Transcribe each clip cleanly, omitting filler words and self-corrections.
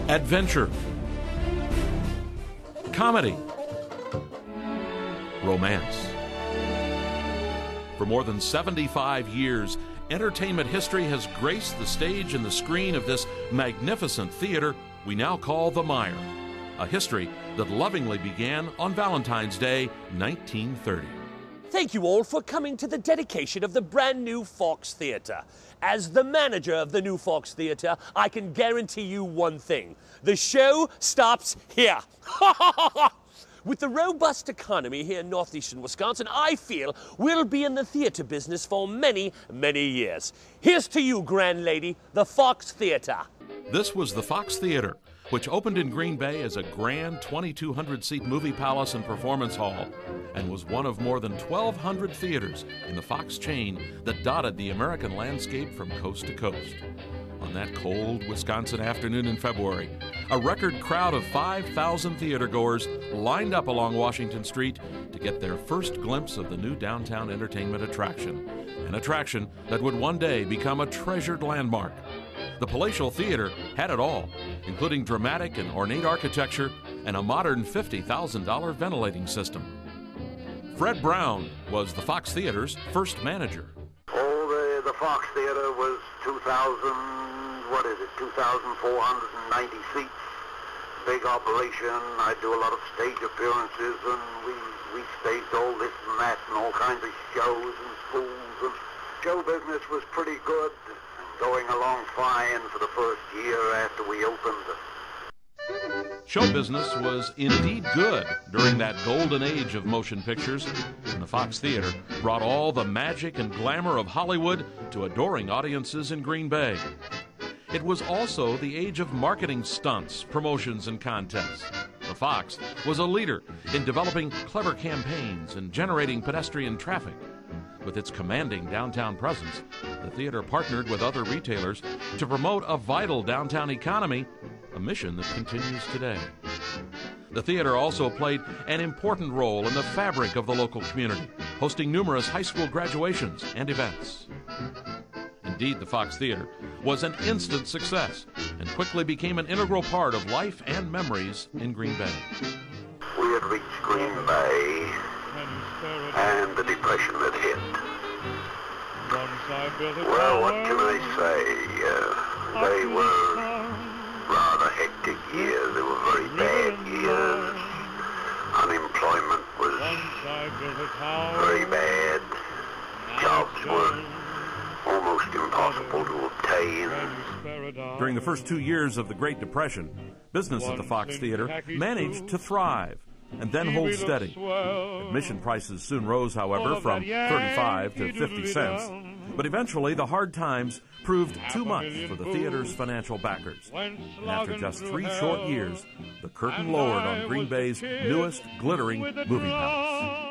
adventure, comedy, romance. For more than 75 years, entertainment history has graced the stage and the screen of this magnificent theater we now call the Meyer, a history that lovingly began on Valentine's Day, 1930. Thank you all for coming to the dedication of the brand new Fox Theatre. As the manager of the new Fox Theatre, I can guarantee you one thing. The show stops here. With the robust economy here in northeastern Wisconsin, I feel we'll be in the theater business for many, many years. Here's to you, grand lady, the Fox Theatre. This was the Fox Theater, which opened in Green Bay as a grand 2,200-seat movie palace and performance hall, and was one of more than 1,200 theaters in the Fox chain that dotted the American landscape from coast to coast. On that cold Wisconsin afternoon in February, a record crowd of 5,000 theatergoers lined up along Washington Street to get their first glimpse of the new downtown entertainment attraction, an attraction that would one day become a treasured landmark. The palatial theater had it all, including dramatic and ornate architecture and a modern $50,000 ventilating system. Fred Brown was the Fox Theater's first manager. The Fox Theater was 2,490 seats. Big operation. I do a lot of stage appearances, and we staged all this and that and all kinds of shows and schools. And show business was pretty good, going along fine for the first year after we opened. Show business was indeed good during that golden age of motion pictures, and the Fox Theater brought all the magic and glamour of Hollywood to adoring audiences in Green Bay. It was also the age of marketing stunts, promotions, and contests. The Fox was a leader in developing clever campaigns and generating pedestrian traffic. With its commanding downtown presence, the theater partnered with other retailers to promote a vital downtown economy, a mission that continues today. The theater also played an important role in the fabric of the local community, hosting numerous high school graduations and events. Indeed, the Fox Theater was an instant success and quickly became an integral part of life and memories in Green Bay. We had reached Green Bay and the Depression had hit. Well, what can I say? They were rather hectic years. They were very bad years. Unemployment was very bad. Jobs were almost impossible to obtain. During the first 2 years of the Great Depression, business at the Fox Theater managed to thrive and then hold steady. Admission prices soon rose, however, from 35 to 50 cents. But eventually, the hard times proved too much for the theater's financial backers. And after just 3 short years, the curtain lowered on Green Bay's newest glittering movie palace.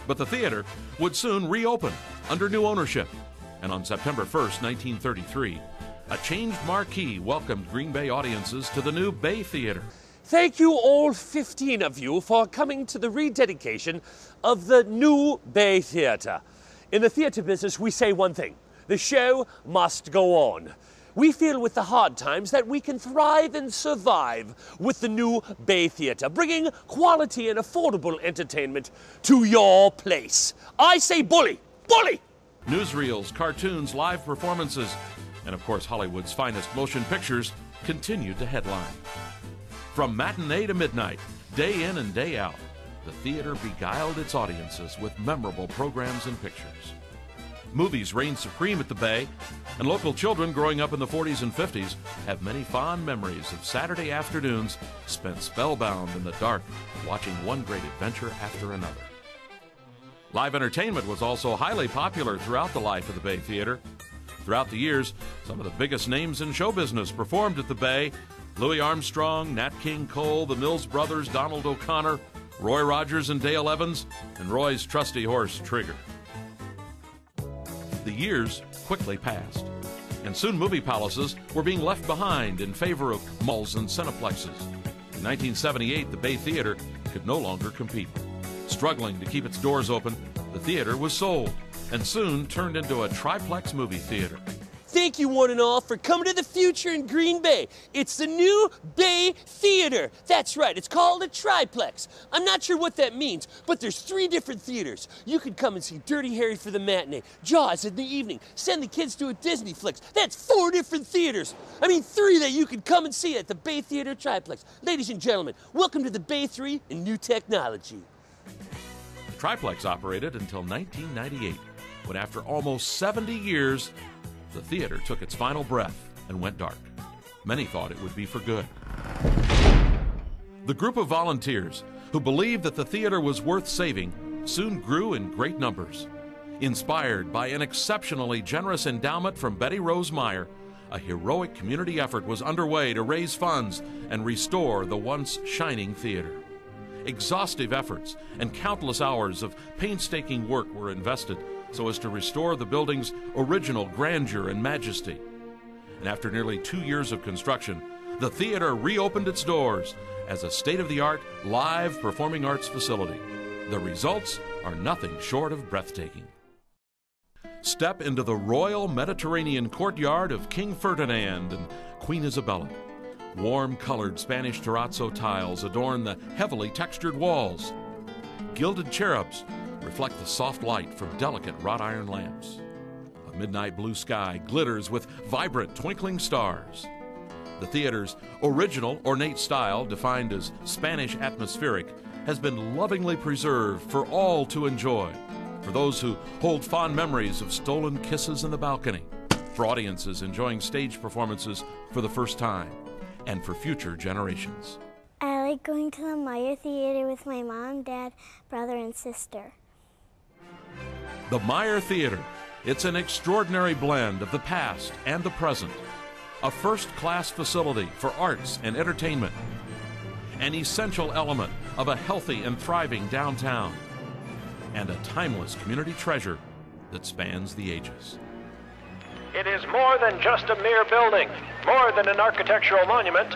But the theater would soon reopen under new ownership. And on September 1st, 1933, a changed marquee welcomed Green Bay audiences to the new Bay Theater. Thank you all 15 of you for coming to the rededication of the new Bay Theater. In the theater business, we say one thing: the show must go on. We feel with the hard times that we can thrive and survive with the new Bay Theater, bringing quality and affordable entertainment to your place. I say bully! Bully! Newsreels, cartoons, live performances, and of course Hollywood's finest motion pictures continued to headline. From matinee to midnight, day in and day out, the theater beguiled its audiences with memorable programs and pictures. Movies reigned supreme at the Bay, and local children growing up in the 40s and 50s have many fond memories of Saturday afternoons spent spellbound in the dark, watching one great adventure after another. Live entertainment was also highly popular throughout the life of the Bay Theater. Throughout the years, some of the biggest names in show business performed at the Bay: Louis Armstrong, Nat King Cole, the Mills Brothers, Donald O'Connor, Roy Rogers and Dale Evans, and Roy's trusty horse, Trigger. The years quickly passed, and soon movie palaces were being left behind in favor of malls and cineplexes. In 1978, the Bay Theater could no longer compete. Struggling to keep its doors open, the theater was sold and soon turned into a triplex movie theater. Thank you one and all for coming to the future in Green Bay. It's the new Bay Theater. That's right, it's called a triplex. I'm not sure what that means, but there's 3 different theaters. You can come and see Dirty Harry for the matinee, Jaws in the evening, send the kids to a Disney Flicks. That's 4 different theaters. I mean 3 that you can come and see at the Bay Theater Triplex. Ladies and gentlemen, welcome to the Bay 3 and new technology. The triplex operated until 1998, when after almost 70 years, the theater took its final breath and went dark. Many thought it would be for good. The group of volunteers who believed that the theater was worth saving soon grew in great numbers. Inspired by an exceptionally generous endowment from Betty Rose Meyer, a heroic community effort was underway to raise funds and restore the once shining theater. Exhaustive efforts and countless hours of painstaking work were invested so as to restore the building's original grandeur and majesty. And after nearly 2 years of construction, the theater reopened its doors as a state-of-the-art live performing arts facility. The results are nothing short of breathtaking. Step into the Royal Mediterranean courtyard of King Ferdinand and Queen Isabella. Warm-colored Spanish terrazzo tiles adorn the heavily textured walls. Gilded cherubs reflect the soft light from delicate wrought iron lamps. A midnight blue sky glitters with vibrant twinkling stars. The theater's original ornate style, defined as Spanish atmospheric, has been lovingly preserved for all to enjoy. For those who hold fond memories of stolen kisses in the balcony, for audiences enjoying stage performances for the first time, and for future generations. I like going to the Meyer Theater with my mom, dad, brother, and sister. The Meyer Theater. It's an extraordinary blend of the past and the present. A first-class facility for arts and entertainment. An essential element of a healthy and thriving downtown. And a timeless community treasure that spans the ages. It is more than just a mere building, more than an architectural monument.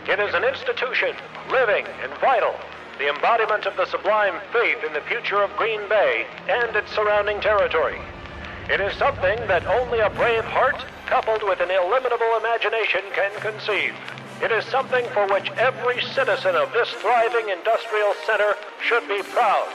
It is an institution, living and vital, the embodiment of the sublime faith in the future of Green Bay and its surrounding territory. It is something that only a brave heart, coupled with an illimitable imagination, can conceive. It is something for which every citizen of this thriving industrial center should be proud.